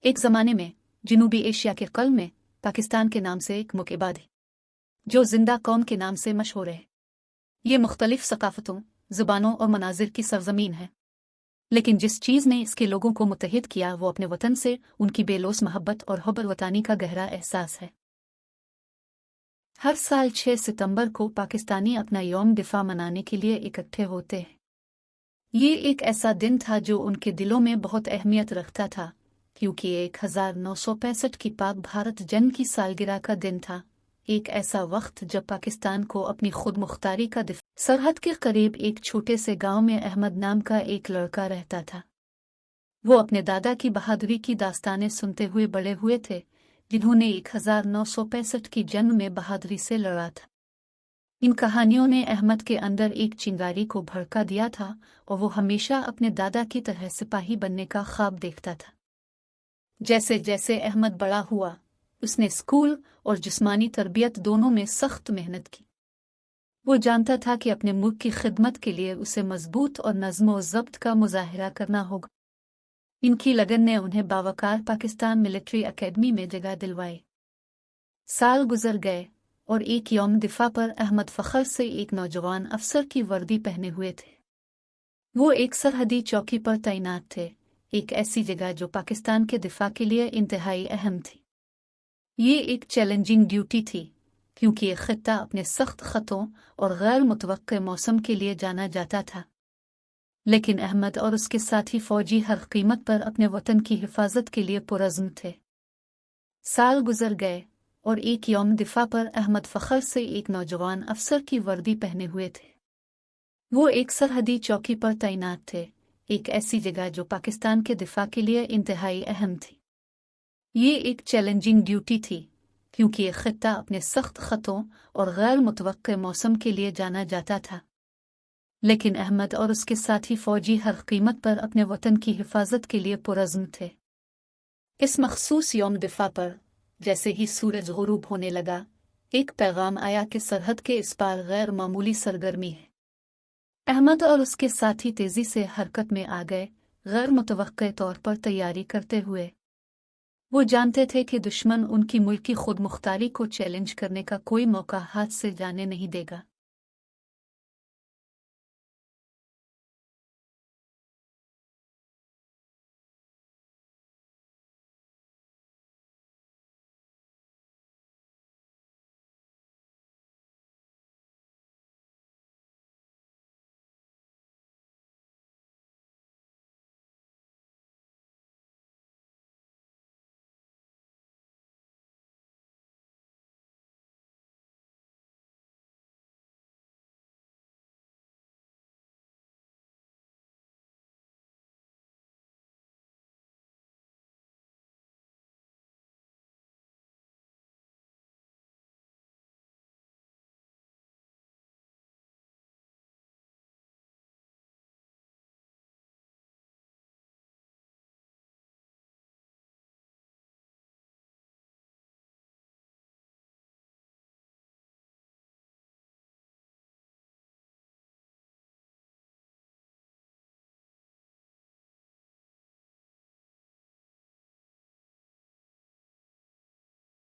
एक ज़माने में जनूबी एशिया के क़ल्ब में पाकिस्तान के नाम से एक मुल्क इबाद है जो जिंदा कौम के नाम से मशहूर है। ये मुख्तलिफ सकाफ़तों, ज़ुबानों और मनाजिर की सरज़मीन है, लेकिन जिस चीज़ ने इसके लोगों को मुत्तहिद किया वो अपने वतन से उनकी बेलौस मोहब्बत और हुब्ब वतानी का गहरा एहसास है। हर साल 6 सितंबर को पाकिस्तानी अपना यौम दिफा मनाने के लिए इकट्ठे होते हैं। ये एक ऐसा दिन था जो उनके दिलों में बहुत अहमियत रखता था, क्योंकि 1965 की पाक भारत जंग की सालगिरह का दिन था। एक ऐसा वक्त जब पाकिस्तान को अपनी खुद मुख्तारी का सरहद के करीब एक छोटे से गांव में अहमद नाम का एक लड़का रहता था। वो अपने दादा की बहादुरी की दास्तानें सुनते हुए बड़े हुए थे, जिन्होंने 1965 की जंग में बहादुरी से लड़ा था। इन कहानियों ने अहमद के अंदर एक चिंगारी को भड़का दिया था और वो हमेशा अपने दादा की तरह सिपाही बनने का ख्वाब देखता था। जैसे जैसे अहमद बड़ा हुआ, उसने स्कूल और जिस्मानी तरबियत दोनों में सख्त मेहनत की। वो जानता था कि अपने मुल्क की खिदमत के लिए उसे मजबूत और नज़्म व ज़ब्त का मुजाहिरा करना होगा। इनकी लगन ने उन्हें बावकार पाकिस्तान मिलिट्री एकेडमी में जगह दिलवाई। साल गुजर गए और एक यौम दिफा पर अहमद फ़ख्र से एक नौजवान अफसर की वर्दी पहने हुए थे। वो एक सरहदी चौकी पर तैनात थे, एक ऐसी जगह जो पाकिस्तान के दिफा के लिए इंतहाई अहम थी। ये एक चैलेंजिंग ड्यूटी थी, क्योंकि ये खित्ता अपने सख्त ख़तों और गैर मुतवक्के मौसम के लिए जाना जाता था। लेकिन अहमद और उसके साथी फ़ौजी हर कीमत पर अपने वतन की हिफाजत के लिए पुरज़्म थे। साल गुजर गए और एक यौम दिफा पर अहमद फ़ख्र से एक नौजवान अफसर की वर्दी पहने हुए थे। वो एक सरहदी चौकी पर तैनात थे, एक ऐसी जगह जो पाकिस्तान के दिफा के लिए इंतहाई अहम थी। ये एक चैलेंजिंग ड्यूटी थी, क्योंकि ये खित्ता अपने सख्त ख़तों और गैर मुतवक्के मौसम के लिए जाना जाता था। लेकिन अहमद और उसके साथी फ़ौजी हर कीमत पर अपने वतन की हिफाजत के लिए पुरज़्म थे। इस मखसूस यौम दिफा पर जैसे ही सूरज गुरूब होने लगा, एक पैगाम आया कि सरहद के इस पार गैर मामूली सरगर्मी है। अहमद और उसके साथी तेजी से हरकत में आ गए, गैर मुतवक्के तौर पर तैयारी करते हुए। वो जानते थे कि दुश्मन उनकी मुल्क की खुद मुख्तारी को चैलेंज करने का कोई मौका हाथ से जाने नहीं देगा।